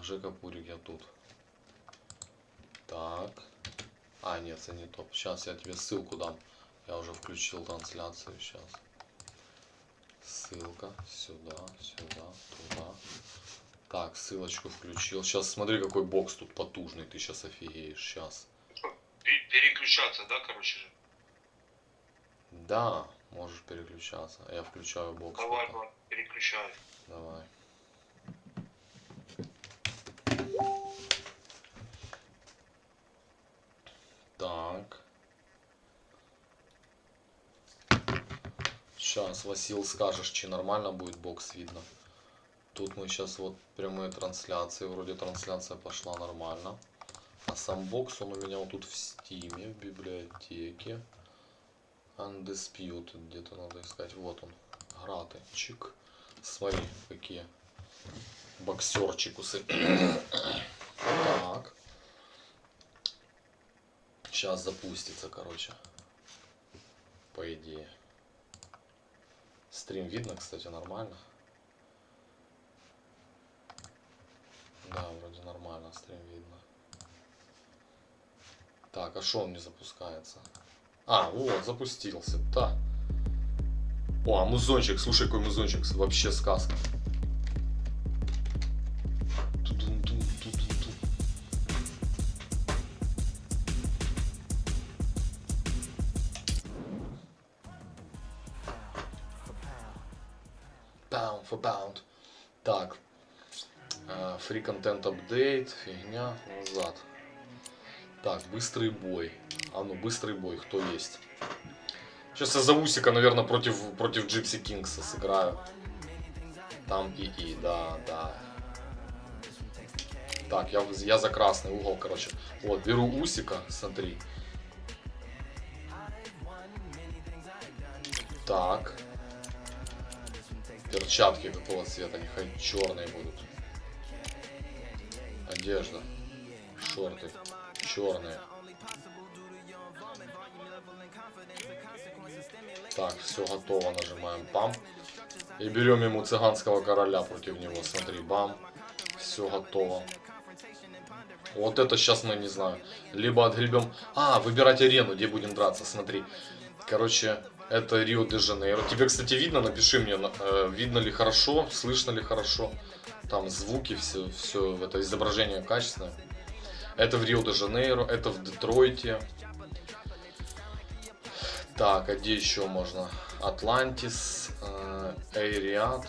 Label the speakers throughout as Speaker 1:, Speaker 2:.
Speaker 1: Жека Пурик, я тут. Так. А, нет, это не топ. Сейчас я тебе ссылку дам. Я уже включил трансляцию. Сейчас. Ссылка. Сюда, сюда, туда. Так, ссылочку включил. Сейчас смотри, какой бокс тут потужный. Ты сейчас офигеешь. Сейчас.
Speaker 2: Переключаться, да, короче же?
Speaker 1: Да, можешь переключаться. Я включаю бокс.
Speaker 2: Давай, переключай.
Speaker 1: Давай. Так. Сейчас, Васил, скажешь, чи нормально будет бокс видно. Тут мы сейчас вот прямые трансляции. Вроде трансляция пошла нормально. А сам бокс, он у меня вот тут в стиме, в библиотеке. Undisputed, где-то надо искать. Вот он. Граты. Чик. Смотри, какие боксерчикусы. Так. Сейчас запустится, короче. По идее. Стрим видно, кстати, нормально. Да, вроде нормально стрим видно. Так, а что он не запускается? А, вот, запустился. Да. О, а музончик, слушай, какой музончик. Вообще сказка. Pound for pound. Так. Free content update. Фигня. Назад. Так, быстрый бой. А ну, быстрый бой. Кто есть? Сейчас я за Усика, наверное, против Джипси Кингса сыграю. Там и, да. Так, я за красный угол, короче. Вот, беру Усика, смотри. Так. Перчатки какого цвета? Нехай черные будут. Одежда. Шорты. Черные. Так, все готово. Нажимаем пам. И берем ему цыганского короля против него. Смотри, бам. Все готово. Вот это сейчас мы, не знаю. Либо отгребем... А, выбирать арену, где будем драться. Смотри. Короче, это Рио-де-Жанейро. Тебе, кстати, видно? Напиши мне, видно ли хорошо, слышно ли хорошо. Там звуки, все это изображение качественное. Это в Рио-де-Жанейро, это в Детройте. Так, а где еще можно? Атлантис, Эйриат.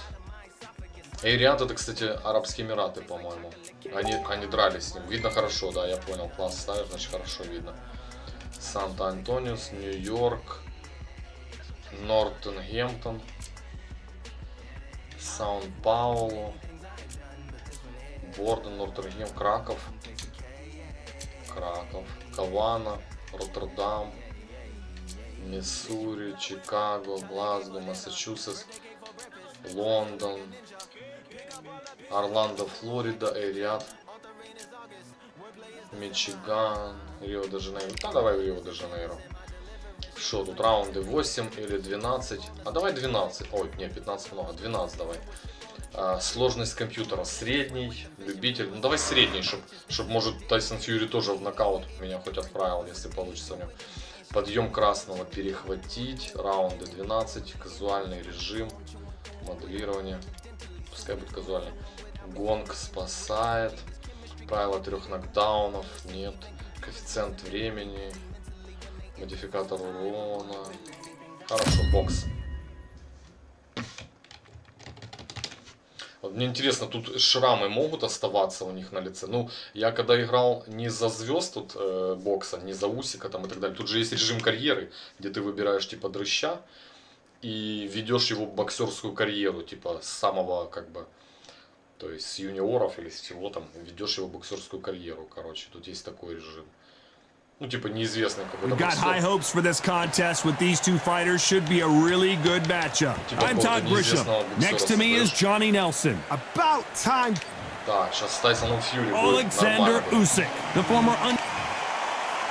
Speaker 1: Эйриат это, кстати, Арабские Эмираты, по-моему. Они дрались с ним. Видно хорошо, да, я понял. Класс ставишь, значит хорошо видно. Санта-Антониус, Нью-Йорк, Нортенгемптон, Сан-Паулу, Борден, Нортенгем, Краков, Кавана, Роттердам, Миссури, Чикаго, Глазго, Массачусетс, Лондон, Орландо, Флорида, Эйриат, Мичиган, Рио-де-Жанейро. Да, давай в Рио-де-Жанейро. Что тут, раунды 8 или 12? А давай 12. Ой, не, 15 много. 12 давай. Сложность компьютера средний, любитель. Ну давай средний, чтобы может Тайсон Фьюри тоже в нокаут меня хоть отправил, если получится у него. Подъем красного перехватить. Раунды 12. Казуальный режим. Моделирование. Пускай будет казуальный. Гонг спасает. Правило 3 нокдаунов. Нет. Коэффициент времени. Модификатор урона. Хорошо, бокс. Вот мне интересно, тут шрамы могут оставаться у них на лице? Ну, я когда играл не за звезд тут бокса, не за Усика там и так далее. Тут же есть режим карьеры, где ты выбираешь типа дрыща и ведешь его боксерскую карьеру, типа с самого как бы, то есть с юниоров или с чего там, ведешь его боксерскую карьеру, короче. Тут есть такой режим. Ну, типа неизвестный какой-то
Speaker 3: We've got high hopes for this contest with these two fighters. Should be a really good matchup. I'm Todd Grisham. Next to me is Johnny Nelson.
Speaker 4: About time.
Speaker 1: Так, сейчас с Тайсоном Фьюри
Speaker 3: Alexander Usyk, the former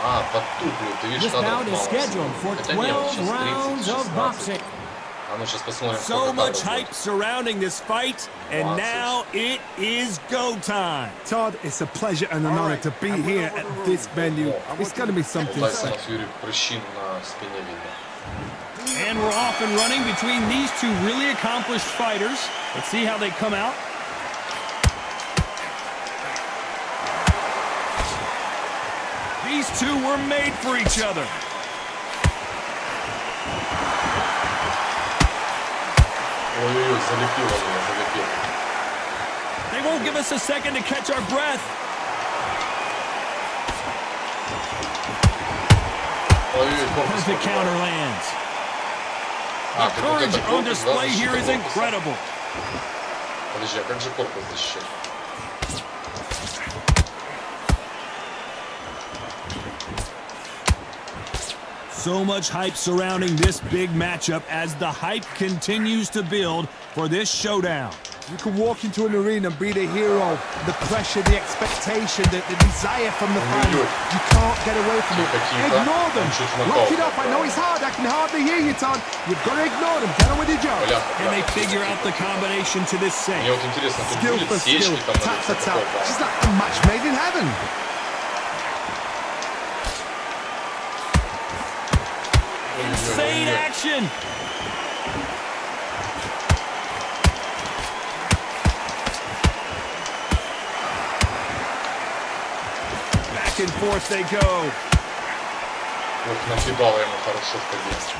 Speaker 1: А, подтупливает. Ты видишь,
Speaker 4: This
Speaker 1: кадр
Speaker 4: bout is scheduled for 12 rounds of boxing.
Speaker 1: А ну сейчас посмотрим,
Speaker 3: So
Speaker 1: сколько
Speaker 3: much
Speaker 1: кадров
Speaker 3: hype
Speaker 1: будет.
Speaker 3: surrounding this fight, and now it is go time.
Speaker 4: Todd, it's a pleasure and an honor to be here at this venue. It's going to be
Speaker 1: У
Speaker 4: something
Speaker 1: Тайсона
Speaker 4: special.
Speaker 1: Фьюри прыщин на спине видно.
Speaker 3: And we're off and running between these two really accomplished fighters. Let's see how they come out. These two were made for each other.
Speaker 1: Ой-ой-ой, залепило меня, залепило.
Speaker 3: They won't give us a second to catch our breath.
Speaker 1: Ой-ой-ой, корпус
Speaker 3: Perfect
Speaker 1: пробивает.
Speaker 3: counter lands.
Speaker 1: А,
Speaker 3: The
Speaker 1: так вот
Speaker 3: courage
Speaker 1: это
Speaker 3: on
Speaker 1: корпус, да,
Speaker 3: display here
Speaker 1: защита
Speaker 3: is
Speaker 1: корпуса.
Speaker 3: incredible.
Speaker 1: Подожди, а как же корпус защищать?
Speaker 3: So much hype surrounding this big matchup as the hype continues to build for this showdown.
Speaker 4: You can walk into an arena and be the hero. The pressure, the expectation, the desire from the fans. You can't get away from it. Ignore them. Rock it up. I know it's hard. I can hardly hear you, Todd. You've got to ignore them. Get on with your job.
Speaker 1: Бля,
Speaker 3: Can they figure out the combination to this
Speaker 1: Мне
Speaker 3: save?
Speaker 1: вот интересно, тут
Speaker 4: Skill for
Speaker 1: будет
Speaker 4: skill,
Speaker 1: сечки там или
Speaker 4: tap for
Speaker 1: что
Speaker 4: tap.
Speaker 1: такое?
Speaker 4: She's like a match made in heaven.
Speaker 3: Insane action. Back and forth they go.
Speaker 1: Ох, накидало ему хорошо в кабинете.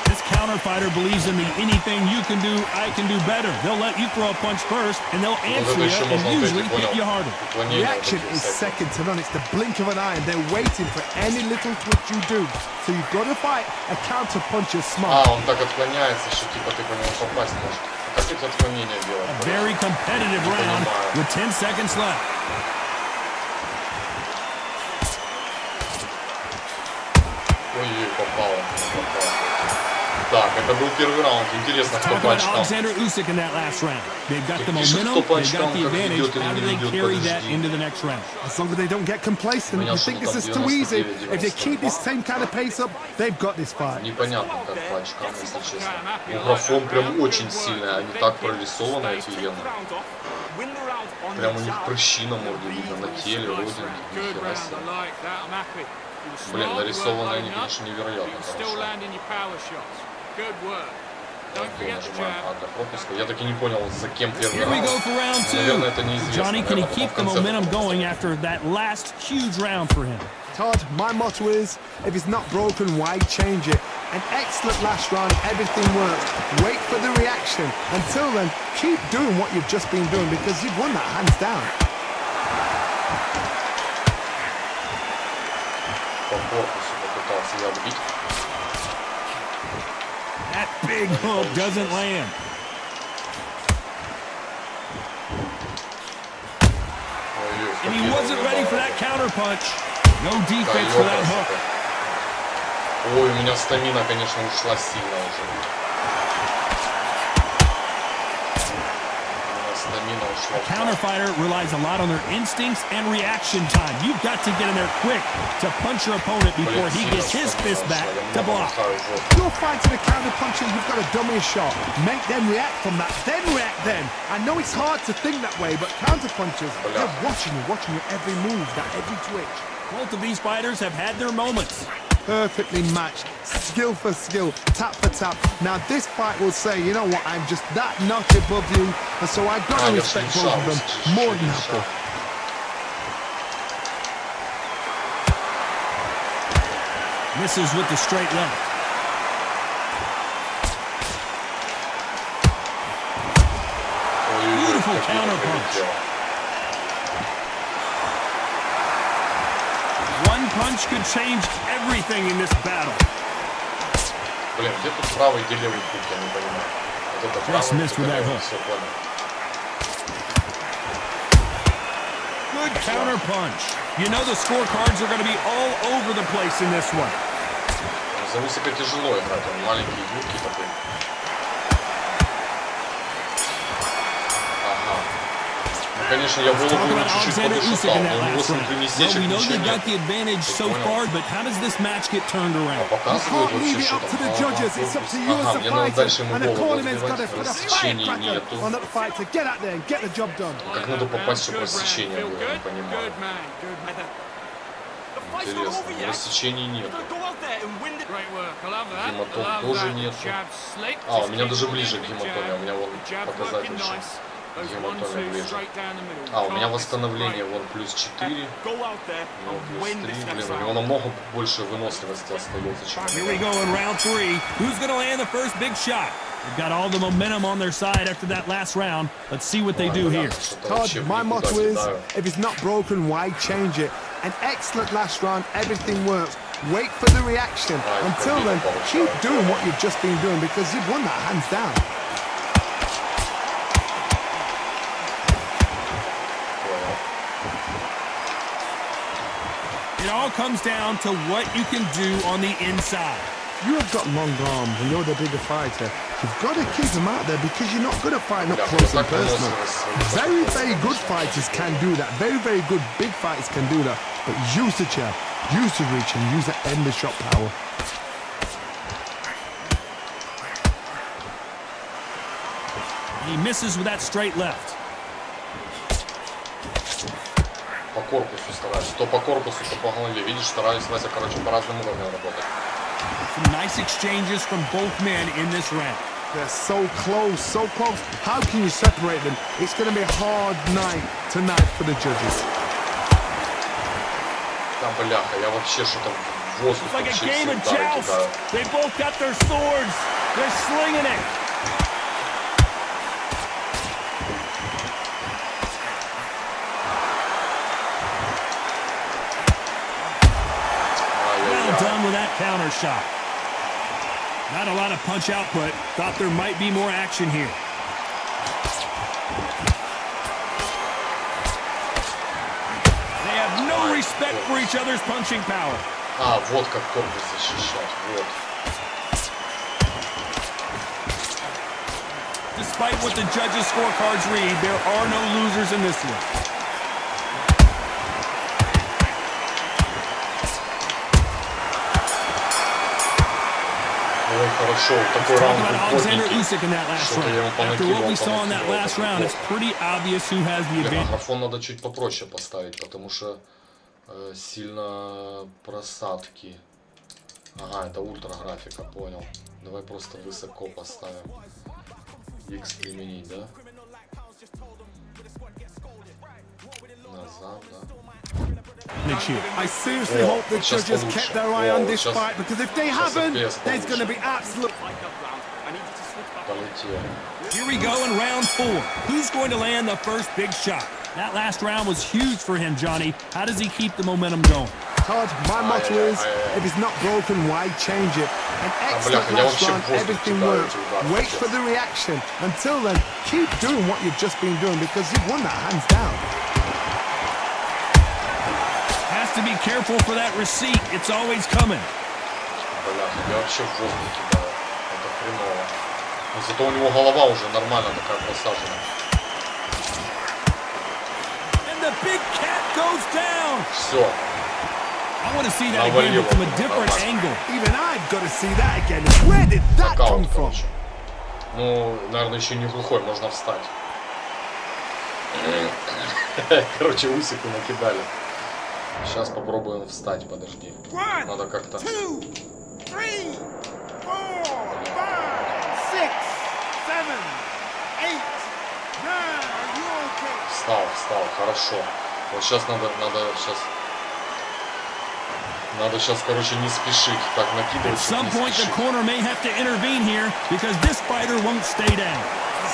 Speaker 3: This counter fighter believes in the anything you can do, I can do better. They'll let you throw a punch first, and they'll
Speaker 1: Вот
Speaker 3: answer
Speaker 1: это
Speaker 3: you
Speaker 1: еще
Speaker 3: and
Speaker 1: можно вот
Speaker 3: usually
Speaker 1: эти,
Speaker 3: hit
Speaker 1: понял,
Speaker 3: you harder.
Speaker 1: уклонения вот
Speaker 4: Reaction
Speaker 1: эти
Speaker 4: is
Speaker 1: всякие.
Speaker 4: second to none. It's the blink of an eye, and they're waiting for any little twitch you do. So you've got to fight a counter punch is smart.
Speaker 1: А, он так отклоняется, что типа ты по нему попасть можешь. А как эти отклонения делать?
Speaker 3: A very competitive round with 10 seconds left.
Speaker 1: Ой-ой, попало. Попало. Так, это был первый раунд. Интересно, кто
Speaker 3: Talk
Speaker 1: по
Speaker 3: about
Speaker 1: очкам.
Speaker 3: Alexander Usyk in that last round. They've got the
Speaker 1: Пишет,
Speaker 3: momentum,
Speaker 1: кто по
Speaker 3: they've got
Speaker 1: очкам,
Speaker 3: the
Speaker 1: как
Speaker 3: advantage.
Speaker 1: ведет или
Speaker 3: How do
Speaker 1: не
Speaker 3: they
Speaker 1: ведет,
Speaker 3: carry that
Speaker 1: подожди.
Speaker 3: into the next round?
Speaker 4: As long as they don't get complacent,
Speaker 1: Меня
Speaker 4: you think
Speaker 1: что-то
Speaker 4: this is
Speaker 1: там
Speaker 4: too easy.
Speaker 1: 99,
Speaker 4: If they keep this same kind of pace up, they've got this fight.
Speaker 1: Непонятно, как по очкам, если честно. Ну, графон прям очень сильный, они так прорисованы офигенно. Прям у них прыщи на морде видно, на теле, родинки, нихера себе. Блин, нарисованы они, конечно, невероятно хорошо. Нажимаем А для пропуска. Я так и не понял, за кем первый
Speaker 3: Here we
Speaker 1: раунд.
Speaker 3: go for round
Speaker 1: Наверное,
Speaker 3: two.
Speaker 1: это неизвестно.
Speaker 3: Johnny, can he
Speaker 1: Наверное,
Speaker 3: keep the
Speaker 1: потом в конце
Speaker 3: momentum
Speaker 1: потом
Speaker 3: going
Speaker 1: скажут.
Speaker 3: after that last huge round for him?
Speaker 4: Todd, my motto is, if it's not broken, why change it? An excellent last round, everything works. Wait for the reaction. Until then, keep doing what you've just been doing because you've won that hands down.
Speaker 1: По корпусу попытался я отбить.
Speaker 3: That big hook doesn't land.
Speaker 1: Ой-ой,
Speaker 3: And he
Speaker 1: какие
Speaker 3: wasn't ready for that
Speaker 1: волны.
Speaker 3: counter punch. No
Speaker 1: Да,
Speaker 3: defense for that
Speaker 1: ёпрст.
Speaker 3: hook.
Speaker 1: Ой, у меня стамина, конечно, ушла сильно уже. У меня стамина ушла.
Speaker 3: Counter fighter relies a lot on their instincts and reaction time. You've got to get in there quick to punch your opponent before he
Speaker 1: Блин,
Speaker 3: gets
Speaker 1: сильно
Speaker 3: his
Speaker 1: стамина
Speaker 3: fist back
Speaker 1: ушла. Я
Speaker 3: to
Speaker 1: много
Speaker 3: block.
Speaker 1: махаю в жопу.
Speaker 4: You're fighting a counter puncher, you've got to dummy a shot. Make them react from that, then react then. I know it's hard to think that way, but counter punchers, they're watching your every move, that every twitch.
Speaker 3: Both of these fighters have had their moments.
Speaker 4: Perfectly matched, skill for skill, tap for tap. Now this fight will say, you know what, I'm just that notch above you, and so I've got to
Speaker 1: я
Speaker 4: respect both of them
Speaker 1: чуть-чуть
Speaker 4: more than
Speaker 1: решал.
Speaker 4: happy.
Speaker 3: Misses with the straight left.
Speaker 1: Ой-ой-ой,
Speaker 3: Beautiful
Speaker 1: как
Speaker 3: counter
Speaker 1: я
Speaker 3: punch.
Speaker 1: прилетел.
Speaker 3: One punch could change everything in this battle.
Speaker 1: Блин, где тут правый, где левый путь, я не понимаю. Вот это правый,
Speaker 3: missed
Speaker 1: это
Speaker 3: with that
Speaker 1: левый,
Speaker 3: hook.
Speaker 1: все понял.
Speaker 3: Good counter punch. You know the scorecards are going to be all over the place in this one.
Speaker 1: За Усика тяжело играть, он маленький, юркий такой. Ага. конечно, я голову ему чуть-чуть подушатал, но у него, смотри, ни сечек, ничего нет. Показывают вообще, что там. Ага, мне надо дальше ему голову разбивать, рассечений нету. Как надо попасть, чтобы рассечение было, я не понимаю. Интересно, рассечений нету. Гематом тоже нету. А, у меня даже ближе к гематоме, у меня вон показатель еще. Гематоме ближе. А, у меня восстановление вон плюс 4. Ну, плюс 3. Блин, у него намного больше выносливости остается, чем у меня.
Speaker 3: They've got all the momentum on their side after that last round. Let's see what they do here.
Speaker 4: Todd, my motto is, if it's not broken, why change it? An excellent last round, everything works. Wait for the reaction. Until then, keep doing what you've just been doing because you've won that hands down.
Speaker 3: It all comes down to what you can do on the inside.
Speaker 4: You have got long arms and you're the bigger fighter. You've got to keep them out there because you're not good at fighting up close and personal. Very, very good fighters can do that. Very, very good big fighters can do that. But use the jab, use the reach, and use that end of shot power.
Speaker 3: He misses with that straight left.
Speaker 1: По корпусу стараюсь. То по корпусу, то по голове. Видишь, стараюсь, Вася, короче, по разным уровням работать.
Speaker 3: Some nice exchanges from both men in this round.
Speaker 4: They're so close, so close. How can you separate them? It's going to be a hard night tonight for the judges.
Speaker 1: Да, бляха, я вообще что-то в воздух
Speaker 3: It's like a
Speaker 1: вообще
Speaker 3: game
Speaker 1: все
Speaker 3: of
Speaker 1: удары
Speaker 3: joust.
Speaker 1: кидаю.
Speaker 3: They both got their swords. They're slinging it. Well done with that counter shot. Not a lot of punch output. Thought there might be more action here. They have no respect for each other's punching power.
Speaker 1: А, вот как корпус защищать, вот.
Speaker 3: Despite what the judges' scorecards read, there are no losers in this one.
Speaker 1: Ой, хорошо, такой раунд был плотненький.
Speaker 3: Что-то я ему понакидывал.
Speaker 1: Графон надо чуть попроще поставить, потому что сильно просадки. Ага, это ультра графика, понял. Давай просто высоко поставим. X применить, да? Назад, да?
Speaker 4: I seriously hope the judges kept their eye on this fight because if they haven't, there's going to be absolute.
Speaker 3: Here we go in round 4. Who's going to land the first big shot? That last round was huge for him, Johnny. How does he keep the momentum going?
Speaker 4: Todd, my motto is, if it's not broken, why change it? An excellent last round, everything works. Wait for the reaction. Until then, keep doing what you've just been doing because you've won that hands down.
Speaker 3: Has to be careful for that receipt. It's always coming.
Speaker 1: Бляха, я вообще в воздух кидаю. Это хреново. Но зато у него голова уже нормально такая просажена.
Speaker 3: And the big cat goes down.
Speaker 1: Все.
Speaker 3: I want to see that again but from a different angle.
Speaker 4: Even I've got to see that again. Where did that come from?
Speaker 1: Ну, наверное, еще не глухой, можно встать. Короче, усику накидали. Сейчас попробуем встать, подожди. Надо как-то... Встал, хорошо. Вот сейчас надо сейчас, короче, не спешить. Так, накидывать,
Speaker 3: чтобы не спешить.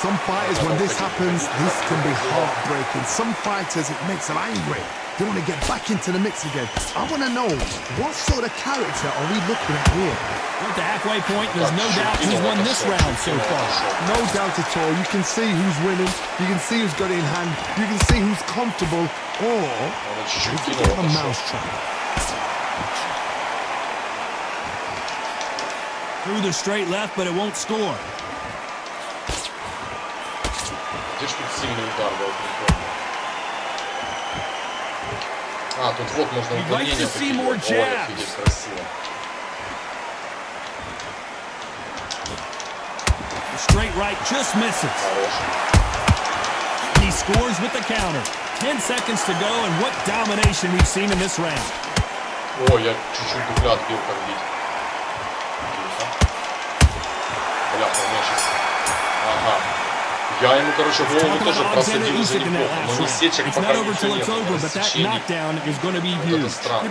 Speaker 4: Some fighters, when this happens, this can be heartbreaking. Some fighters, it makes them angry. They want to get back into the mix again. I want to know, what sort of character are we looking at here?
Speaker 3: At the halfway point, there's no doubt who's won this round so far.
Speaker 4: No doubt at all. You can see who's winning. You can see who's got it in hand. You can see who's comfortable. Or it's a bit of a mousetrap.
Speaker 3: Through the straight left, but it won't score.
Speaker 1: Где ж тут сильный удар был, прикольно. А, тут вот можно уклонение такие. Ой, офигеть, красиво.
Speaker 3: Straight right just misses. He scores with the counter. 10 seconds to go, and what domination we've seen in this round.
Speaker 1: О, я чуть-чуть дупля отбил, как бить. Бляха, у меня сейчас... Ага. Я ему, короче, голову тоже просадил уже неплохо, но не сечек пока ничего нет. Рассечений. Вот это странно.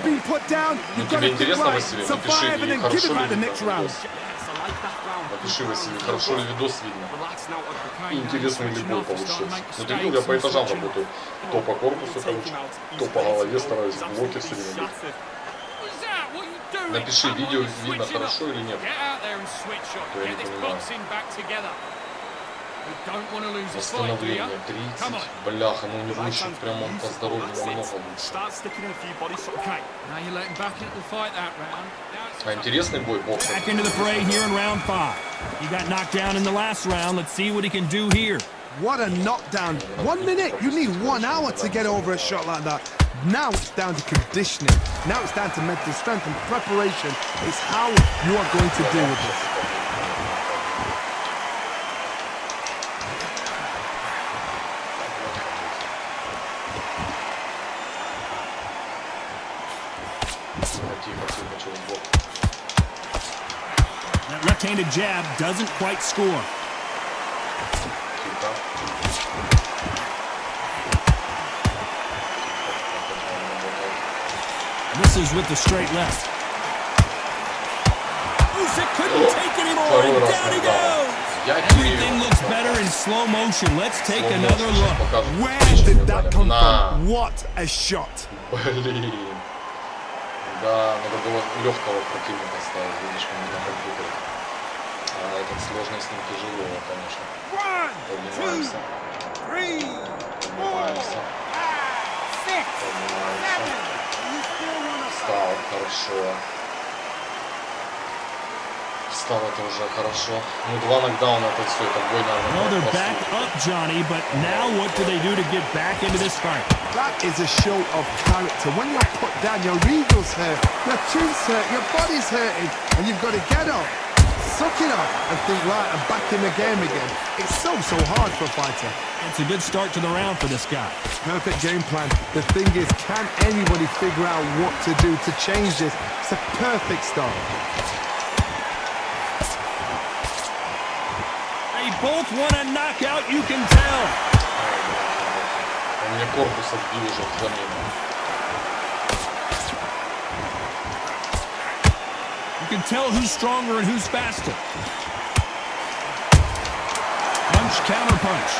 Speaker 1: Ну тебе интересно, Василий? Напиши, и хорошо ли видно? Напиши, Василий, хорошо ли видос видно? И интересный ли бой получился? Ну ты видел, я по этажам работаю. То по корпусу, короче, то по голове стараюсь, блоки все время бить. Напиши, видео видно хорошо или нет. То я не понимаю. Восстановление 30. Бляха, ну у него еще прям он по здоровью намного лучше. А интересный бой, бокс.
Speaker 3: Back into the fray here in round 5. He got knocked down in the last round. Let's see what he can do here.
Speaker 4: What a knockdown. 1 minute, you need 1 hour to get over a shot like that. Now it's down to conditioning. Now it's down to mental strength and preparation. It's how you are going to deal with this.
Speaker 3: That left-handed jab doesn't quite score. Misses with the straight left. Usyk couldn't take it anymore, and down he goes! Everything looks better in slow motion. Let's take another look.
Speaker 4: Where did that come from? What a shot!
Speaker 1: Блин. Да, надо было легкого противника ставить, видишь, как на компьютере. А этот сложный с ним тяжело, конечно. Поднимаемся. Поднимаемся. Встал, хорошо. Встал, это уже хорошо. Ну, 2 нокдауна, это все, это бой, наверное.
Speaker 3: Well, they're back up, Johnny, but now what do they do to get back into this fight?
Speaker 4: That is a show of character. When you're put down, your ego's hurt, your chin's hurt, your body's hurting, and you've got to get up, suck it up, and think, right, I'm back in the game again. It's so hard for a fighter.
Speaker 3: It's a good start to the round for this guy.
Speaker 4: Perfect game plan. The thing is, can anybody figure out what to do to change this? It's a perfect start.
Speaker 3: They both want a knockout, you can tell.
Speaker 1: У меня корпус отбил уже в замену.
Speaker 3: You can tell who's stronger and who's faster. Punch, counter punch.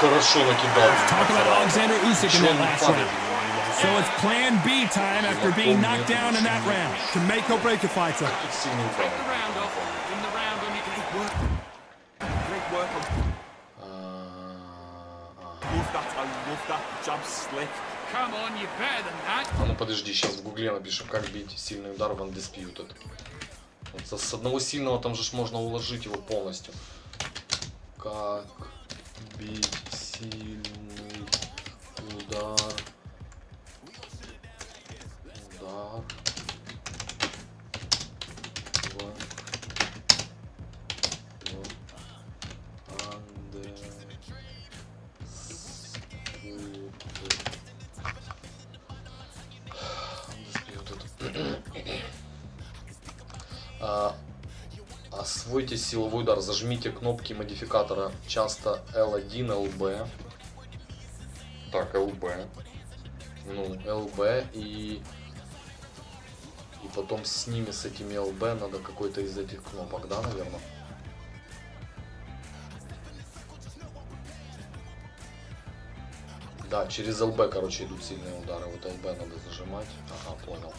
Speaker 1: Хорошо накидал.
Speaker 3: Talk about Alexander Usyk in that last round. So it's plan B time after being knocked down in that round.
Speaker 4: To make or break a fighter.
Speaker 1: А ну подожди, сейчас в гугле напишем, как бить сильный удар в Undisputed. Вот с одного сильного там же можно уложить его полностью. Как бить сильный удар. Освойте силовой удар. Зажмите кнопки модификатора. Часто L1, LB. Так, LB. Ну, LB и потом с ними, с этими LB, надо какой-то из этих кнопок, да, наверное? Да, через LB, короче, идут сильные удары. Вот LB надо зажимать. Ага, понял.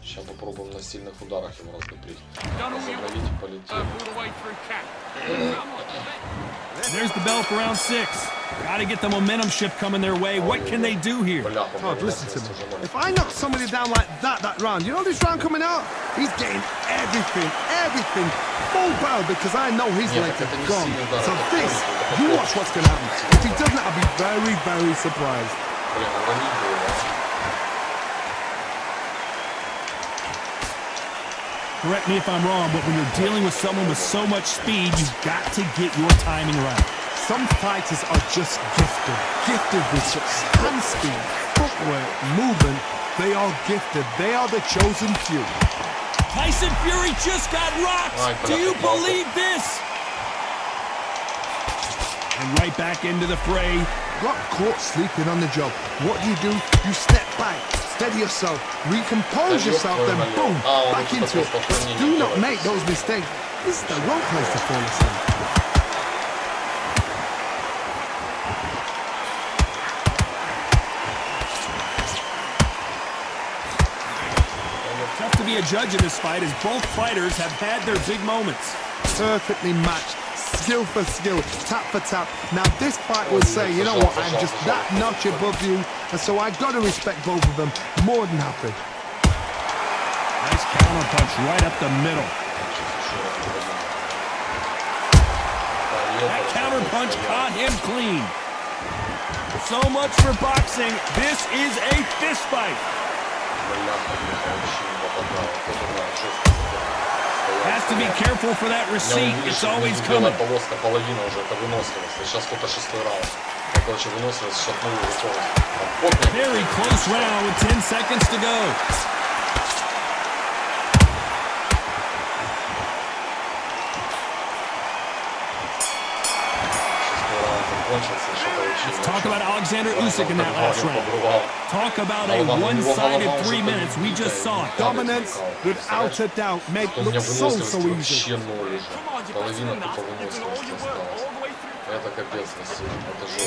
Speaker 1: Сейчас попробуем на сильных ударах его раздуприть. Разобравить, полететь.
Speaker 3: There's the bell for round 6. Got to get the momentum shift coming their way. What can they do here?
Speaker 4: Todd, listen to me. If I knock somebody down like that round, you know this round coming out? He's getting everything, full barrel because I know his leg is gone. So this, you watch what's going to happen. If he doesn't, I'll be very, very surprised.
Speaker 3: Correct me if I'm wrong, but when you're dealing with someone with so much speed, you've got to get your timing right.
Speaker 4: Some fighters are just gifted with such hand speed, footwork, movement. They are gifted. They are the chosen few.
Speaker 3: Tyson Fury just got rocked. Do you believe this? And right back into the fray.
Speaker 4: Got caught sleeping on the job. What do? You step back, steady yourself, recompose yourself, then boom, back into it. Do not make those mistakes. This is the wrong place to fall asleep.
Speaker 3: Tough to be a judge in this fight as both fighters have had their big moments.
Speaker 4: Perfectly matched, skill for skill, tap for tap. Now this fight will say, you know what, I'm just that notch above you, and so I got to respect both of them. More than happy.
Speaker 3: Nice counter punch right up the middle. That counter punch caught him clean. So much for boxing. This is a fist fight. Has to be careful for that receipt. It's always coming. Very close round with 10 seconds to go. Let's talk about Alexander Usyk in that last round. Talk about a one-sided 3 minutes. We just saw it.
Speaker 4: Dominance, without a doubt, made it look so easy.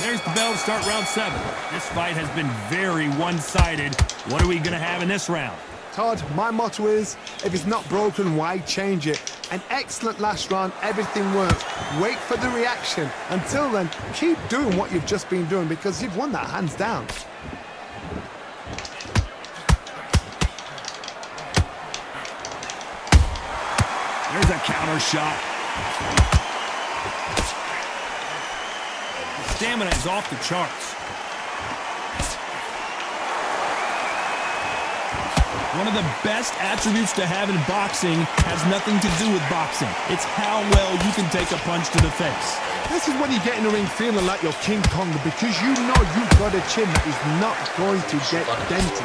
Speaker 3: There's the bell to start round 7. This fight has been very one-sided. What are we going to have in this round?
Speaker 4: Todd, my motto is, if it's not broken, why change it? An excellent last round, everything worked. Wait for the reaction. Until then, keep doing what you've just been doing because you've won that hands down.
Speaker 3: There's a counter shot. The stamina is off the charts. One of the best attributes to have in boxing has nothing to do with boxing. It's how well you can take a punch to the face.
Speaker 4: This is when you get in the ring feeling like you're King Kong because you know you've got a chin that is not going to get dented.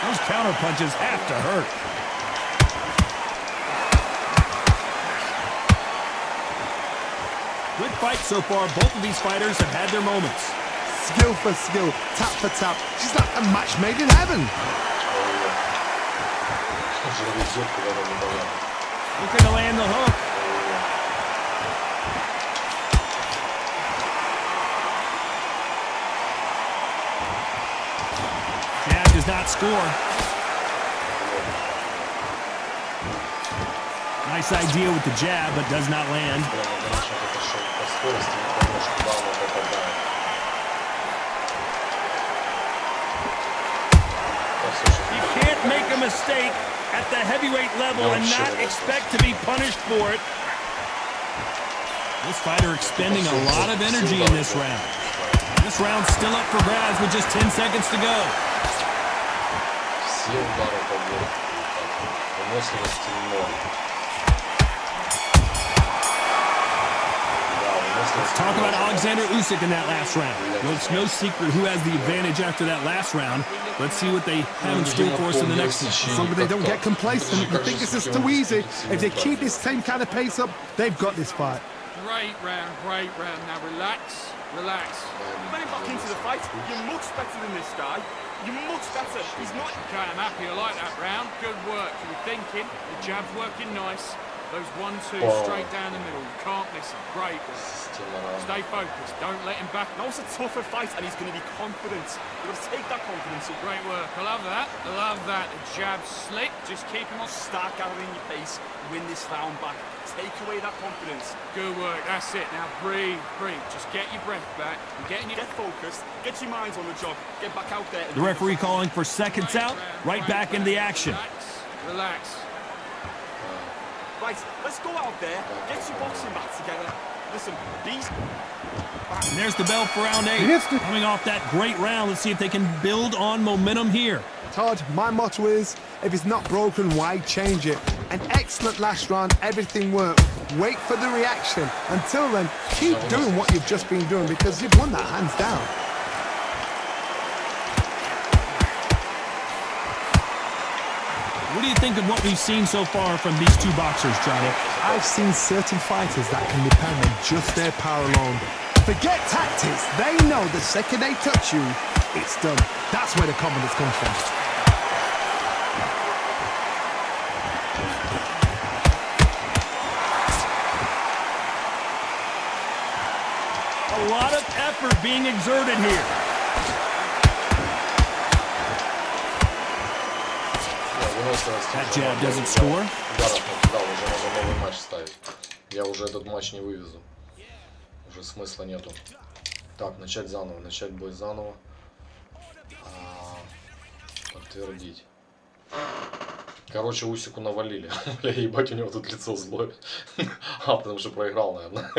Speaker 3: Those counter punches have to hurt. Good fight so far. Both of these fighters have had their moments.
Speaker 4: Skill for skill, tap for tap. She's like a match made in heaven.
Speaker 3: Looking to land the hook. Jab does not score. Nice idea with the jab, but does not land. Make a mistake at the heavyweight level and not expect to be punished for it. This fighter expending a lot of energy in this round. This round's still up for grabs with just 10 seconds to go. Let's talk about Alexander Usyk in that last round. Well, it's no secret who has the advantage after that last round. Let's see what they have in store for us in the next one.
Speaker 4: So they don't get complacent. They think this is too easy. If they keep this same kind of pace up, they've got this fight.
Speaker 5: Great round, great round. Now relax, relax.
Speaker 6: Coming back into the fight, you're much better than this guy. You're much better. He's not...
Speaker 5: Okay, I'm happy. I like that round. Good work. You're thinking. The jab's working nice. Those 1-2 straight down the middle. You can't miss them. Great work. Stay focused. Don't let him back.
Speaker 6: Now it's a tougher fight, and he's going to be confident. You've got to take that confidence.
Speaker 5: Great work. I love that. I love that. The jab slick. Just keep him on.
Speaker 6: Start gathering your pace. Win this round back. Take away that confidence.
Speaker 5: Good work. That's it. Now breathe, breathe. Just get your breath back. Get focused. Get your minds on the job. Get back out there.
Speaker 3: The referee calling for seconds out. Right back into the action.
Speaker 5: Relax.
Speaker 6: Right, let's go out there. Get your boxing back together. Listen, beast.
Speaker 3: And there's the bell for round 8. Coming off that great round, let's see if they can build on momentum here.
Speaker 4: Todd, my motto is, if it's not broken, why change it? An excellent last round, everything worked. Wait for the reaction. Until then, keep doing what you've just been doing because you've won that hands down.
Speaker 3: What do you think of what we've seen so far from these two boxers, Johnny?
Speaker 4: I've seen certain fighters that can depend on just their power alone. Forget tactics. They know the second they touch you, it's done. That's where the confidence comes from.
Speaker 3: A lot of effort being exerted here. That jab doesn't score.
Speaker 1: Да, уже надо новый матч ставить. Я уже этот матч не вывезу. Уже смысла нету. Так, начать заново, начать бой заново. Подтвердить. Короче, Усику навалили. Бля, ебать, у него тут лицо злое. Потому что проиграл, наверное.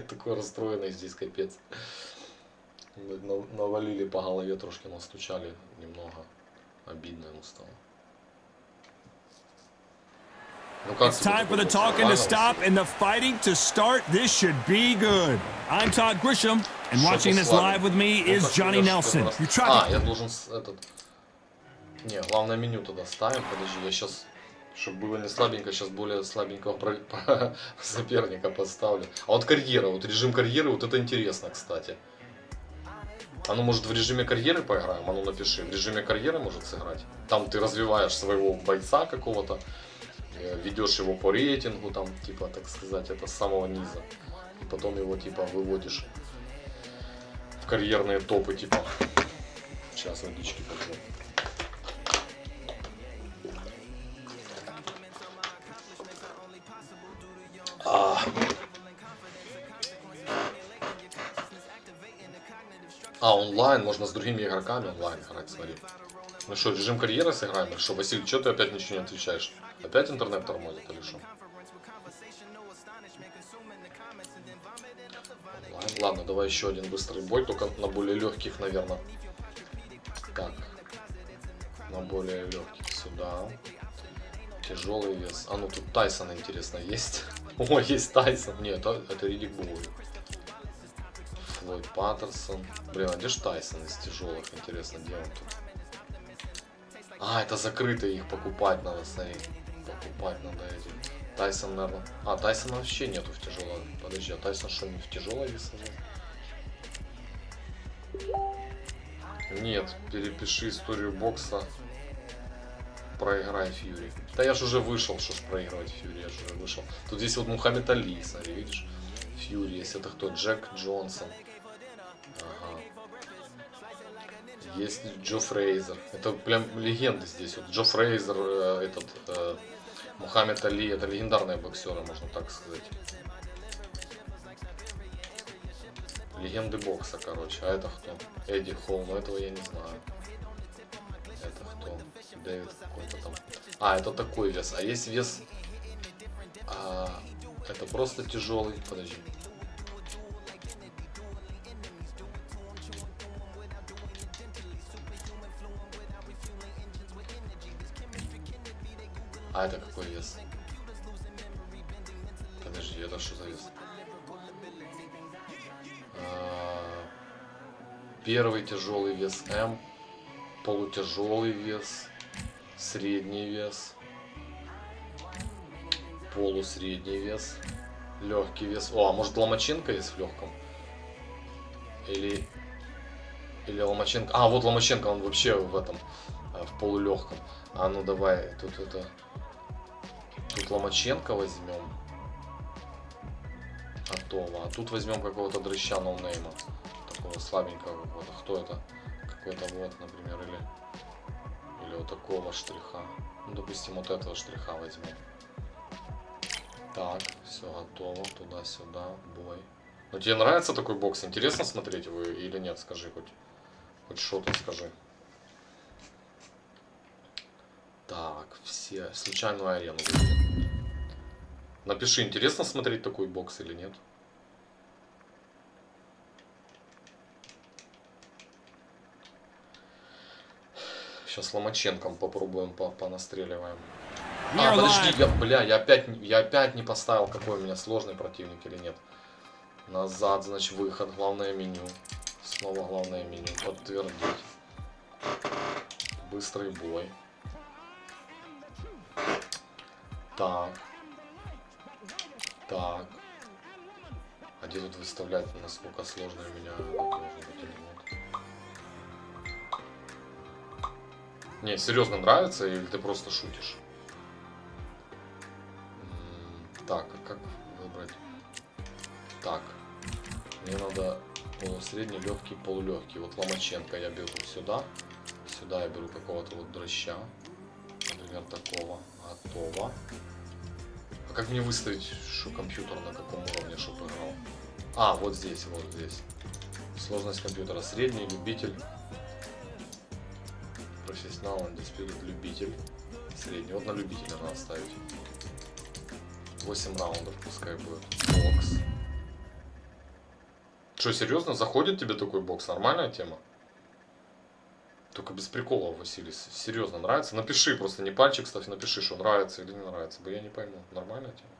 Speaker 1: Такой расстроенный здесь, капец. Навалили по голове, трошки настучали немного. Обидно ему стало.
Speaker 3: It's time for the talking to stop and the fighting to start. This should be good. I'm Todd Grisham, and watching this live with me is Johnny Nelson.
Speaker 1: Я должен этот... Не, главное меню тогда ставим. Подожди, я сейчас, чтобы было не слабенько, сейчас более слабенького соперника поставлю. А вот карьера, вот режим карьеры, вот это интересно, кстати. А ну, может, в режиме карьеры поиграем? А ну, напиши. В режиме карьеры может сыграть. Там ты развиваешь своего бойца какого-то, ведешь его по рейтингу, там, типа, так сказать, это с самого низа. И потом его, типа, выводишь в карьерные топы, типа. Сейчас водички попью. Онлайн, можно с другими игроками онлайн играть, смотри. Ну что, режим карьеры сыграем или что? Василий, что ты опять ничего не отвечаешь? Опять интернет тормозит или что? Онлайн. Ладно, давай еще один быстрый бой, только на более легких, наверное. Так. На более легких сюда. Тяжелый вес. А ну тут Тайсон, интересно, есть? О, есть Тайсон. Нет, это Ридик Боуи. Флойд Паттерсон. Блин, а где ж Тайсон из тяжелых? Интересно, где он тут? А, это закрытые, их покупать надо, смотри. Покупать надо эти. Тайсон, наверное. А, Тайсона вообще нету в тяжелой. Подожди, а Тайсон что, не в тяжелой весовой? Нет, перепиши историю бокса. Проиграй Фьюри. Да я ж уже вышел, что ж проигрывать Фьюри, я же уже вышел. Тут здесь вот Мухаммед Али, смотри, видишь? Фьюри, если это кто? Джек Джонсон. Ага. Есть Джо Фрейзер. Это прям легенды здесь. Вот Джо Фрейзер, Мухаммед Али, это легендарные боксеры, можно так сказать. Легенды бокса, короче. А это кто? Эдди Холл, но этого я не знаю. Это кто? Дэвид какой-то там. А, это такой вес. А есть вес... это просто тяжелый. Подожди. А это какой вес? Подожди, это что за вес? Первый тяжелый вес М, полутяжелый вес, средний вес, полусредний вес, легкий вес. О, а может Ломаченко есть в легком? Или Ломаченко. А, вот Ломаченко, он вообще в этом, в полулегком. А ну давай, тут это Тут Ломаченко возьмем. Готово. А тут возьмем какого-то дрыща ноунейма. Такого слабенького какого-то. Кто это? Какой-то вот, например, или вот такого штриха. Ну, допустим, вот этого штриха возьмем. Так, все готово. Туда-сюда, бой. Ну, тебе нравится такой бокс? Интересно смотреть его или нет? Скажи хоть что-то скажи. Так, все. Случайную арену. Напиши, интересно смотреть такой бокс или нет? Сейчас Ломаченком попробуем понастреливаем. А, подожди, я опять не поставил, какой у меня сложный противник или нет. Назад, значит, выход, главное меню. Снова главное меню, подтвердить. Быстрый бой. Так. Так. А где тут выставлять, насколько сложно у меня должен быть? Не, серьезно нравится или ты просто шутишь? Так, а как выбрать? Так. Мне надо средний, легкий, полулегкий. Вот Ломаченко я беру сюда. Сюда я беру какого-то вот дрыща. Например, такого. Готово. А как мне выставить, что компьютер на каком уровне, чтобы играл? А, вот здесь, вот здесь. Сложность компьютера. Средний, любитель. Профессионал, undisputed, любитель. Средний. Вот на любителя надо ставить. 8 раундов пускай будет. Бокс. Что, серьезно? Заходит тебе такой бокс? Нормальная тема? Только без приколов, Василий. Серьезно, нравится? Напиши, просто не пальчик ставь, напиши, что нравится или не нравится. Бо я не пойму. Нормальная тема?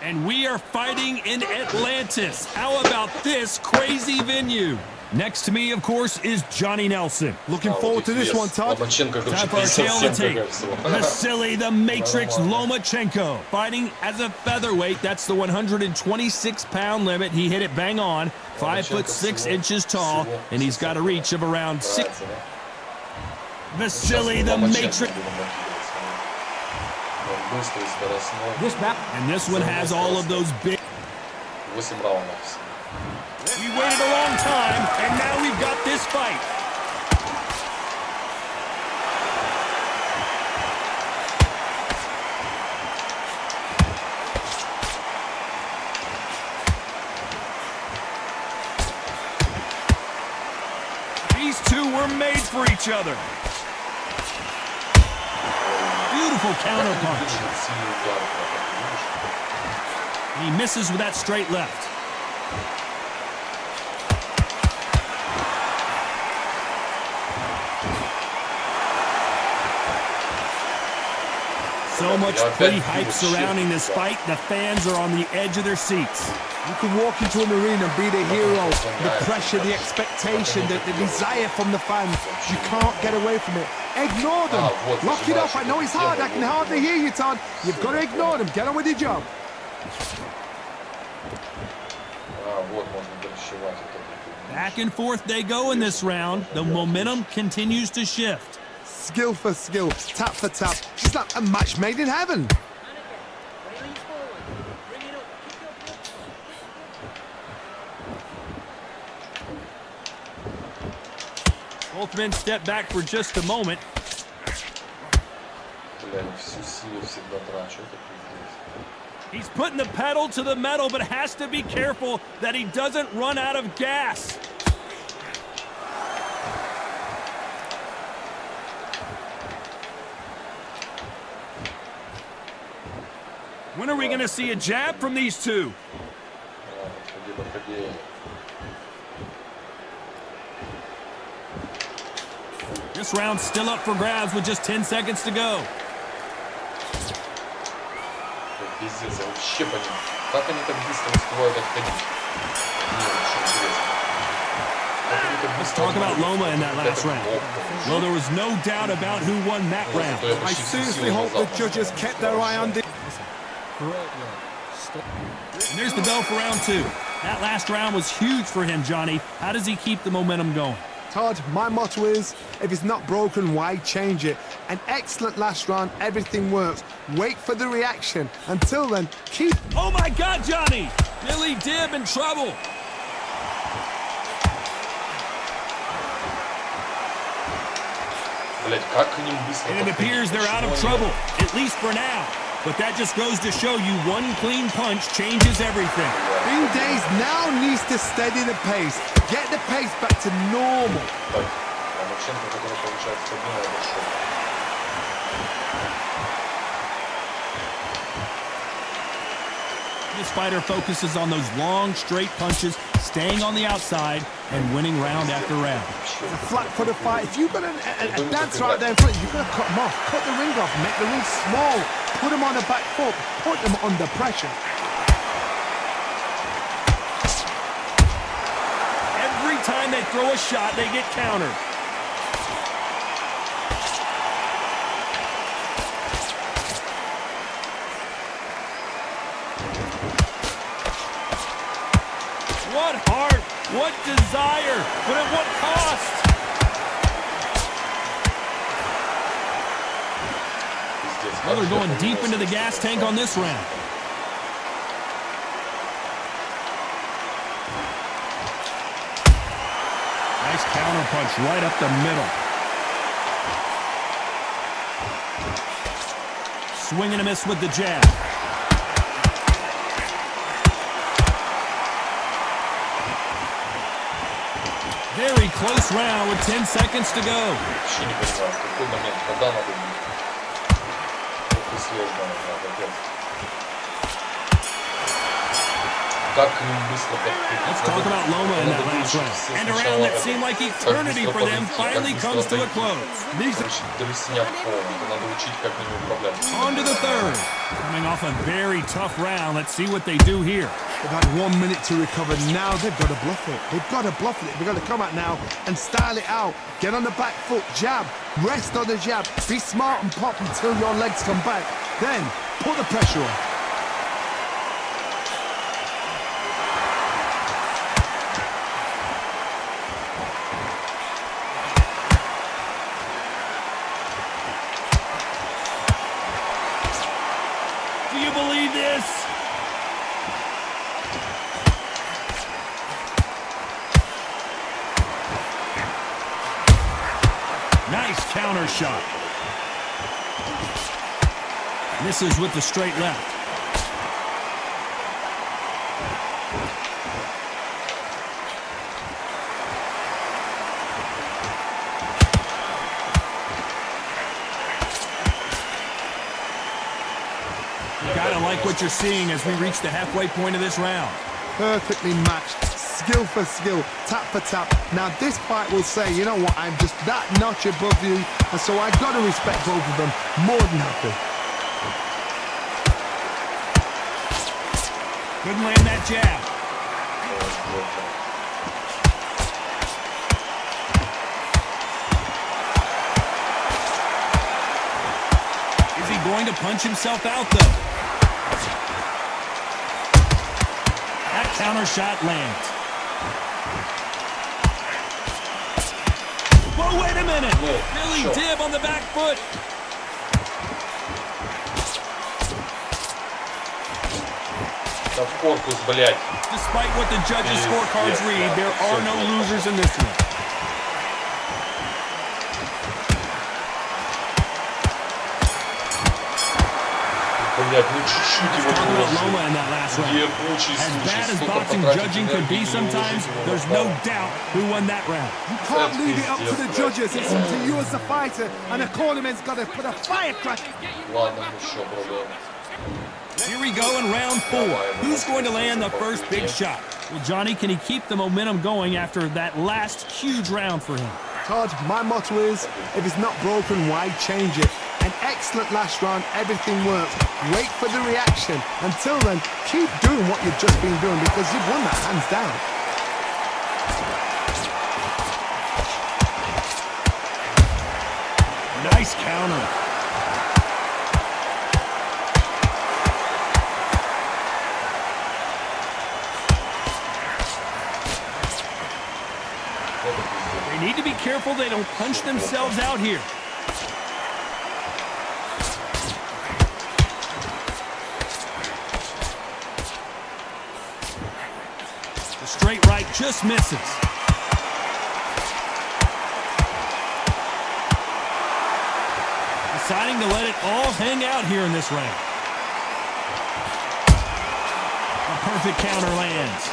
Speaker 3: And we are fighting in Atlantis. How about this crazy venue? Next to me, of course, is Johnny Nelson.
Speaker 4: Looking forward to this one, Todd.
Speaker 3: Time for our tale to tape. Vasily the Matrix Lomachenko fighting as a featherweight. That's the 126-pound limit. He hit it bang on. 5'6" tall, and he's got a reach of around 6. Vasily the Matrix. And this one has all of those big.
Speaker 1: 8 раундов.
Speaker 3: We waited a long time, and now we've got this fight. These two were made for each other. Beautiful counter punch. He misses with that straight left. So much pre-hype surrounding this fight, the fans are on the edge of their seats.
Speaker 4: You can walk into an arena and be the hero. The pressure, the expectation, the desire from the fans. You can't get away from it. Ignore them. Lock it up. I know it's hard. I can hardly hear you, Todd. You've got to ignore them. Get on with your job.
Speaker 3: Back and forth they go in this round. The momentum continues to shift.
Speaker 4: Skill for skill, tap for tap. Just like a match made in heaven.
Speaker 3: Both men step back for just a moment. He's putting the pedal to the metal, but has to be careful that he doesn't run out of gas. When are we going to see a jab from these two? This round's still up for grabs with just 10 seconds to go. Let's talk about Loma in that last round. Well, there was no doubt about who won that round.
Speaker 4: I seriously hope the judges kept their eye on the...
Speaker 3: And there's the bell for round two. That last round was huge for him, Johnny. How does he keep the momentum going?
Speaker 4: Todd, my motto is, if it's not broken, why change it? An excellent last round, everything works. Wait for the reaction. Until then, keep...
Speaker 3: Oh my God, Johnny! Billy Dibb in trouble.
Speaker 1: Блять, как к ним быстро
Speaker 3: And it appears they're out of trouble, at least for now. But that just goes to show you one clean punch changes everything.
Speaker 4: Bean Days now needs to steady the pace. Get the pace back to normal.
Speaker 1: Так, Ломаченко, который получает стабильно, это что?
Speaker 3: This fighter focuses on those long, straight punches, staying on the outside, and winning round after round.
Speaker 4: It's a flat-footed fight. If you've got a dancer out there in front, you've got to cut him off. Cut the ring off, make the ring small. Put him on the back foot, put him under pressure.
Speaker 3: Every time they throw a shot, they get countered. What heart, what desire, but at what cost? Well, they're going deep into the gas tank on this round. Nice counter punch right up the middle. Swing and a miss with the jab. Very close round with 10 seconds to go.
Speaker 1: Вообще не понимаю, в какой момент, когда надо бить. Это сложно, капец. Как к ним быстро подходить.
Speaker 3: Let's talk about Loma in that last round. And a round that seemed like eternity for them finally comes to a close.
Speaker 1: Дресня полная, надо учить, как ними управлять.
Speaker 3: On to the third. Coming off a very tough round. Let's see what they do here.
Speaker 4: They've had 1 minute to recover. Now they've got to bluff it. They've got to bluff it. They've got to come out now and style it out. Get on the back foot, jab, rest on the jab. Be smart and pop until your legs come back. Then put the pressure on.
Speaker 3: Do you believe this? Nice counter shot. Misses with the straight left. You gotta like what you're seeing as we reach the halfway point of this round.
Speaker 4: Perfectly matched, skill for skill, tap for tap. Now this fight will say, you know what, I'm just that notch above you, and so I've got to respect both of them more than happy.
Speaker 3: Couldn't land that jab. Is he going to punch himself out, though? That counter shot lands. Whoa, wait a minute. Billy Dibb on the back foot.
Speaker 1: Да в корпус, блядь.
Speaker 3: Despite what the judges' scorecards read, there are no losers in this one.
Speaker 1: Блядь, ну чуть-чуть его
Speaker 3: Loma in that last round. As bad as boxing judging could be sometimes, there's no doubt who won that round.
Speaker 4: You can't leave it up to the judges. It's up to you as the fighter, and the cornerman's got to put a firecracker.
Speaker 1: Ладно, ну что, пробуем.
Speaker 3: Here we go in round 4. Who's going to land the first big shot? Well, Johnny, can he keep the momentum going after that last huge round for him?
Speaker 4: Todd, my motto is, if it's not broken, why change it? An excellent last round, everything works. Wait for the reaction. Until then, keep doing what you've just been doing because you've won that hands down.
Speaker 3: Nice counter. They need to careful they don't punch themselves out here. The straight right just misses. Deciding to let it all hang out here in this round. A perfect counter lands.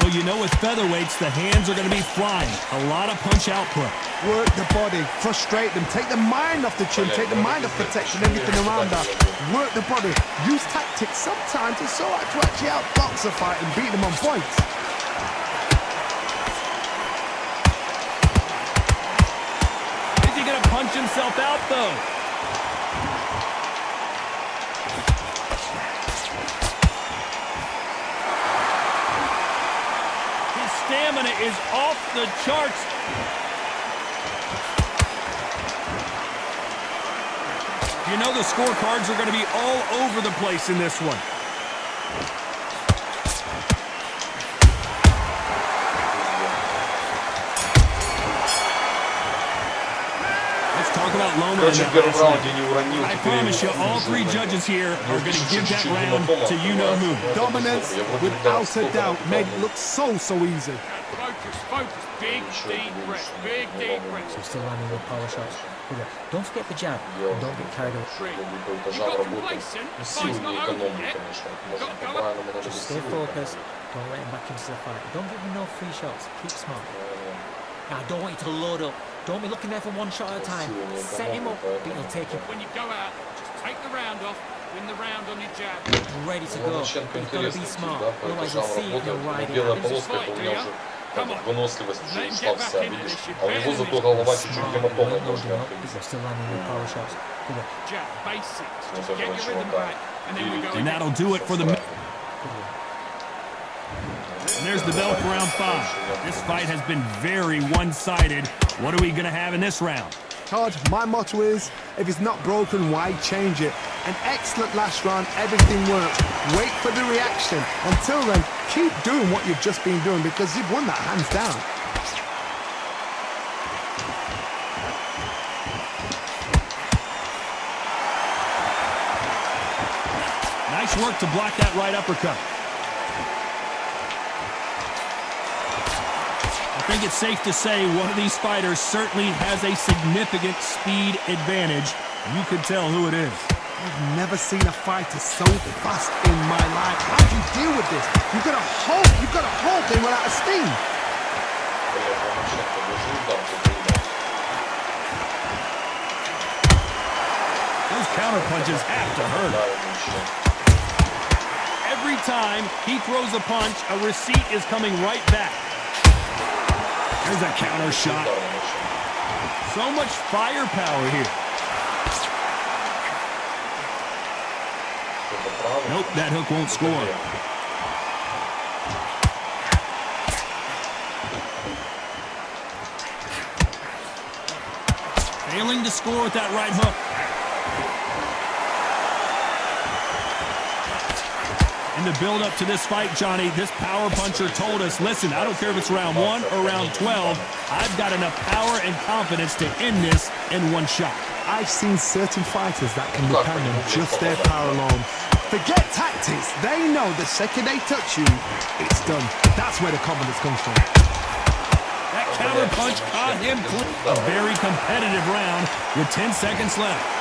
Speaker 3: Well, you know with featherweights, the hands are going to be flying. A lot of punch output.
Speaker 4: Work the body, frustrate them, take the mind off the chin, take the mind off protection, everything around that. Work the body, use tactics. Sometimes it's so hard to actually outbox a fight and beat them on points.
Speaker 3: Is he going to punch himself out, though? His stamina is off the charts. You know the scorecards are going to be all over the place in this one. Let's talk about Loma in that last round. I promise you, all three judges here are going to give that round to you-know-who.
Speaker 4: Dominance, without a doubt, made it look so easy.
Speaker 5: Focus, focus. Big, deep breath. Big, deep breath.
Speaker 7: Still landing with power shots. Don't forget the jab. Don't get carried away. Just stay focused. Don't let him back into the fight. Don't give him no free shots. Keep smart. Now, I don't want you to load up. Don't be looking there for one shot at a time. Set him up, but he'll take him.
Speaker 5: When you go out, just take the round off. Win the round on your jab.
Speaker 7: Ready to go. But you've got to be smart. Otherwise, you'll see you'll ride it out.
Speaker 1: Выносливость уже ушла вся, видишь? А у него зато голова чуть-чуть гематомная должна быть. Вот этого чувака.
Speaker 3: And that'll do it for the... And there's the bell for round 5. This fight has been very one-sided. What are we going to have in this round?
Speaker 4: Todd, my motto is, if it's not broken, why change it? An excellent last round, everything worked. Wait for the reaction. Until then, keep doing what you've just been doing because you've won that hands down.
Speaker 3: Nice work to block that right uppercut. I think it's safe to say one of these fighters certainly has a significant speed advantage. You can tell who it is.
Speaker 4: I've never seen a fighter so fast in my life. How do you deal with this? You've got to hope they run out of steam.
Speaker 3: Those counter punches have to hurt. Every time he throws a punch, a receipt is coming right back. There's a counter shot. So much firepower here. Nope, that hook won't score. Failing to score with that right hook. In the build-up to this fight, Johnny, this power puncher told us, listen, I don't care if it's round 1 or round 12, I've got enough power and confidence to end this in one shot.
Speaker 4: I've seen certain fighters that can depend on just their power alone. Forget tactics. They know the second they touch you, it's done. That's where the confidence comes from.
Speaker 3: That counter punch caught him clean. A very competitive round with 10 seconds left.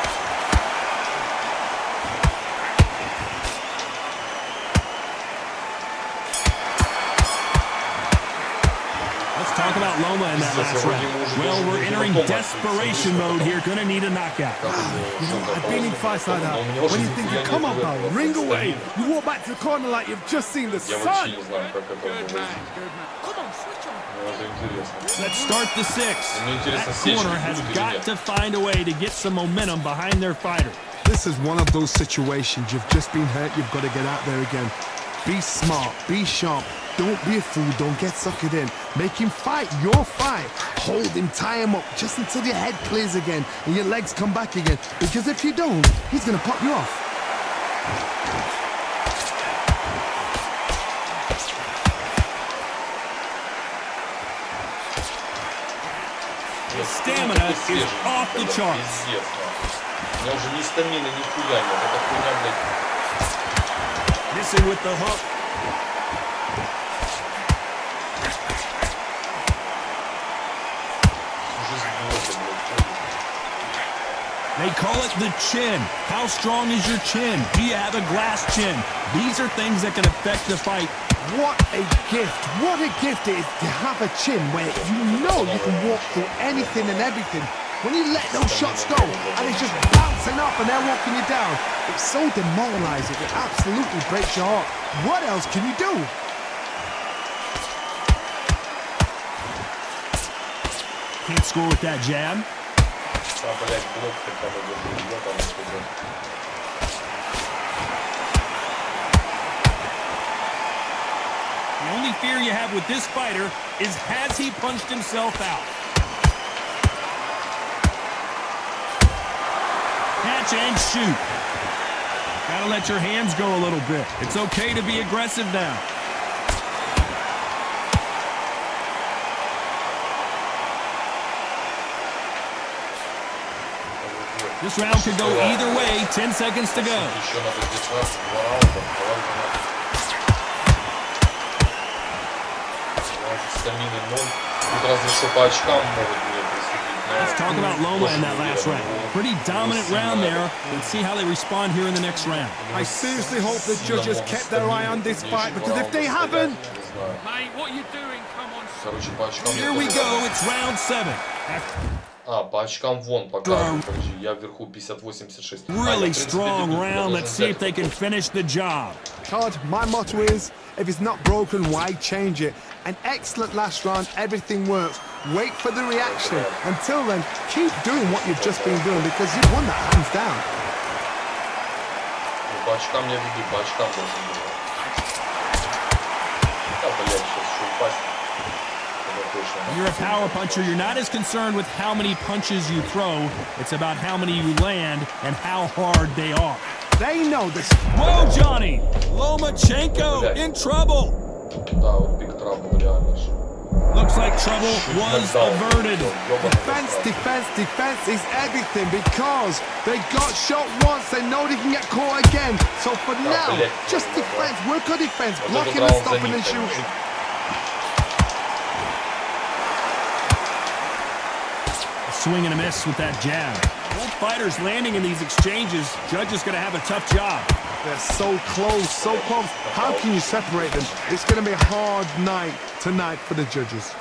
Speaker 3: Talk about Loma in that last round. Well, we're entering desperation mode here. Gonna need a knockout.
Speaker 4: You know, I've been in fights like that. When you think you come on, pal, ring away. You walk back to the corner like you've just seen the sun.
Speaker 5: Good man, good man.
Speaker 7: Come on, switch on.
Speaker 3: Let's start the 6. That corner has got to find a way to get some momentum behind their fighter.
Speaker 4: This is one of those situations. You've just been hurt. You've got to get out there again. Be smart. Be sharp. Don't be a fool. Don't get suckered in. Make him fight your fight. Hold him, tie him up just until your head clears again and your legs come back again. Because if you don't, he's going to pop you off.
Speaker 3: stamina is off the charts.
Speaker 1: Пиздец, нахуй. У меня уже ни стамины, ни хуя нет. Это хуйня, блядь.
Speaker 3: Missing with the hook.
Speaker 1: Жизнь блядь, блядь.
Speaker 3: They call it the chin. How strong is your chin? Do you have a glass chin? These are things that can affect the fight.
Speaker 4: What a gift. What a gift it is to have a chin where you know you can walk through anything and everything. When you let those shots go and it's just bouncing off and they're walking you down, it's so demoralizing. It absolutely breaks your heart. What else can you do?
Speaker 3: Can't score with that jab.
Speaker 1: А, блядь, блок хотя бы держи. Ёбаный студент.
Speaker 3: The only fear you have with this fighter is has he punched himself out? Catch and shoot. Gotta let your hands go a little bit. It's okay to be aggressive now. This round could go either way. 10 seconds to go.
Speaker 1: Еще надо здесь раз, 2 раунда. Стамины 0. Тут разве что по очкам могут мне присудить.
Speaker 3: Let's talk about Loma in that last round. Pretty dominant round there. Let's see how they respond here in the next round.
Speaker 4: I seriously hope the judges kept their eye on this fight, because if they haven't...
Speaker 5: Mate, what are you doing? Come on.
Speaker 1: Короче, по очкам...
Speaker 3: Here we go. It's round 7.
Speaker 1: А, по очкам вон показывают. Подожди, я вверху 50-86.
Speaker 3: Really strong round. Let's see if they can finish the job.
Speaker 4: Todd, my motto is, if it's not broken, why change it? An excellent last round, everything works. Wait for the reaction. Until then, keep doing what you've just been doing, because you've won that hands down.
Speaker 1: По очкам я веду, по очкам должен быть. Да, блядь, сейчас еще упасть.
Speaker 3: You're a power puncher. You're not as concerned with how many punches you throw. It's about how many you land and how hard they are.
Speaker 4: They know this.
Speaker 3: Whoa, Johnny! Lomachenko in trouble.
Speaker 1: Да, вот big trouble реально же.
Speaker 3: Looks like trouble was averted.
Speaker 4: Defense, defense, defense is everything, because they got shot once, they know they can get caught again. So for now, just defense, work on defense, blocking and stopping and shooting.
Speaker 3: Swing and a miss with that jab. Both fighters landing in these exchanges. Judge is going to have a tough job.
Speaker 4: They're so close, so close. How can you separate them? It's going to be a hard night tonight for the judges.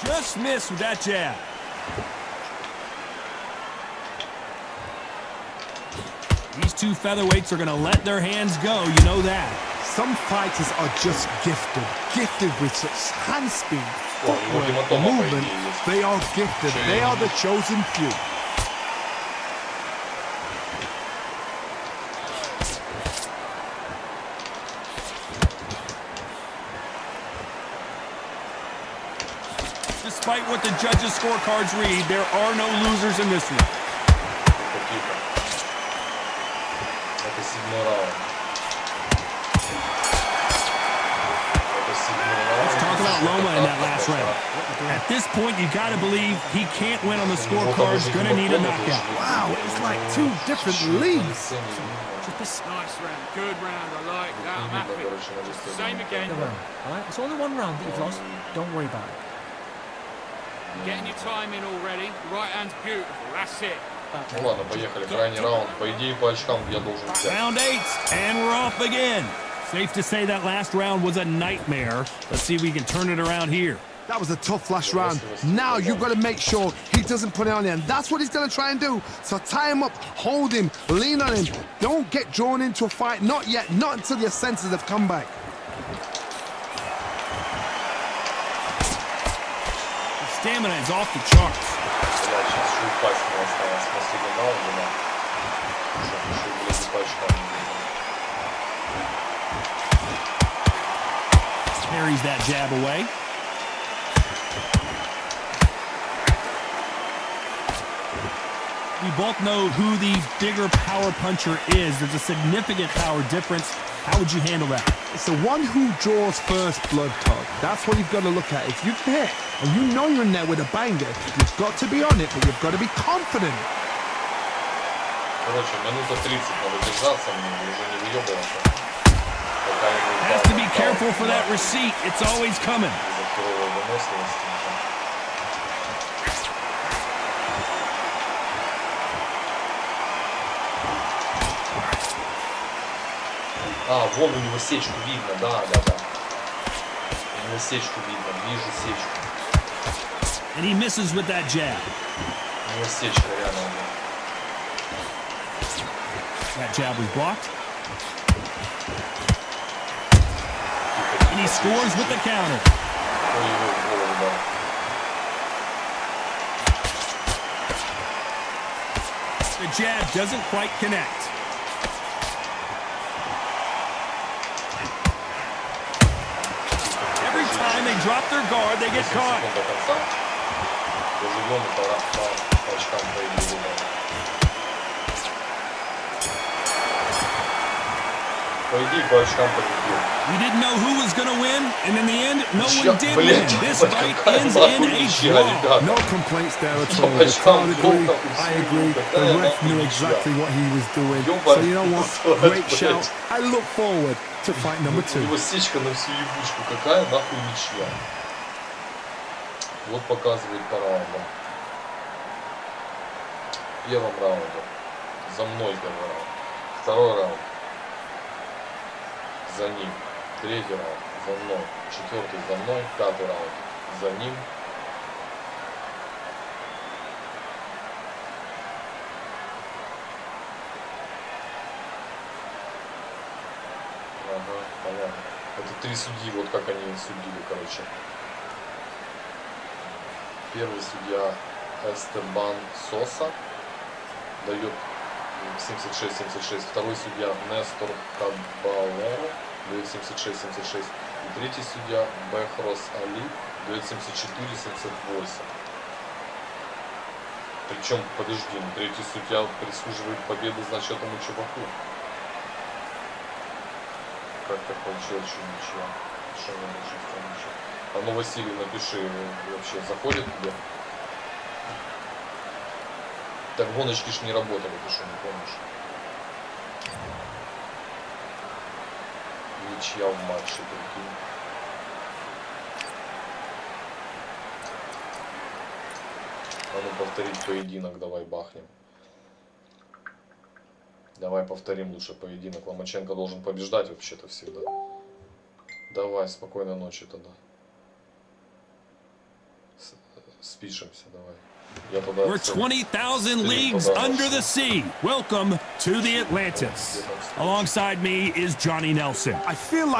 Speaker 3: Just missed with that jab. These two featherweights are going to let their hands go, you know that.
Speaker 4: Some fighters are just gifted with such hand speed, footwork, movement. They are gifted. They are the chosen few.
Speaker 3: Despite what the judges' scorecards read, there are no losers in this one.
Speaker 1: Это 7-й раунд.
Speaker 3: Let's talk about Loma in that last round. At this point, you got to believe he can't win on the scorecards. Going to need a knockout.
Speaker 4: Wow, it's like two different leagues.
Speaker 5: Nice round. Good round. I like that. I'm happy. Same again.
Speaker 7: All right, it's only one round that you've lost. Don't worry about it.
Speaker 5: Getting your time in already. The right hand's beautiful. That's it.
Speaker 1: Ну ладно, поехали. Крайний раунд. По идее, по очкам я должен взять.
Speaker 3: Round 8, and we're off again. Safe to say that last round was a nightmare. Let's see if we can turn it around here.
Speaker 4: That was a tough last round. Now you've got to make sure he doesn't put it on you, and that's what he's going to try and do. So tie him up, hold him, lean on him. Don't get drawn into a fight. Not yet. Not until your senses have come back.
Speaker 3: The stamina is off the charts.
Speaker 1: Я сейчас еще упасть не осталось. В последнем раунде, да. Еще, блядь, по очкам.
Speaker 3: Parries that jab away. We both know who the bigger power puncher is. There's a significant power difference. How would you handle that?
Speaker 4: It's the one who draws first blood, Todd. That's what you've got to look at. If you can hit, and you know you're in there with a banger, you've got to be on it, but you've got to be confident.
Speaker 1: Короче, минута 30 надо держаться, мне уже не выебываться.
Speaker 3: Has to be careful for that receipt. It's always coming.
Speaker 1: Из-за первой выносливости. Вон у него сечку видно, да. У него сечку видно, вижу сечку.
Speaker 3: And he misses with that jab.
Speaker 1: У него сечка рядом.
Speaker 3: That jab was blocked. And he scores with the counter.
Speaker 1: Ой, его в голову, да.
Speaker 3: The jab doesn't quite connect. Every time they drop their guard, they get caught.
Speaker 1: До конца. Доживем и по очкам поедем. По идее, по очкам победил.
Speaker 3: We didn't know who was going to win, and in the end, no one did win. This fight ends in a draw.
Speaker 4: No complaints there at all. The crowd agree. I agree. The ref knew exactly what he was doing. So you know what? Great shout. I look forward to fight number 2.
Speaker 1: У него сечка на всю ебучку. Какая нахуй ничья. Вот показывает по раундам. В первом раунде. За мной первый раунд. Второй раунд. За ним. Третий раунд. За мной. Четвертый за мной. Пятый раунд. За ним. Ага, понятно. Это 3 судьи, вот как они судили, короче. Первый судья Эстебан Соса дает 76-76. Второй судья Нестор Кабалеро дает 76-76. И третий судья Бехрос Али дает 74-78. Причем, подожди, третий судья присуживает победу значетому чуваку. Как так получилось, что ничего? Что не большинство ничего? А ну, Василий, напиши, вообще заходит тебе? Так гоночки ж не работали, ты что, не помнишь? Ничья в матче, прикинь. А ну, повторить поединок, давай бахнем. Давай повторим лучше поединок. Ломаченко должен побеждать вообще-то всегда. Давай, спокойной ночи тогда. Спишемся, давай.
Speaker 3: We're 20,000 leagues under the sea. Welcome to the Atlantis. Alongside me is Johnny Nelson.
Speaker 4: I feel like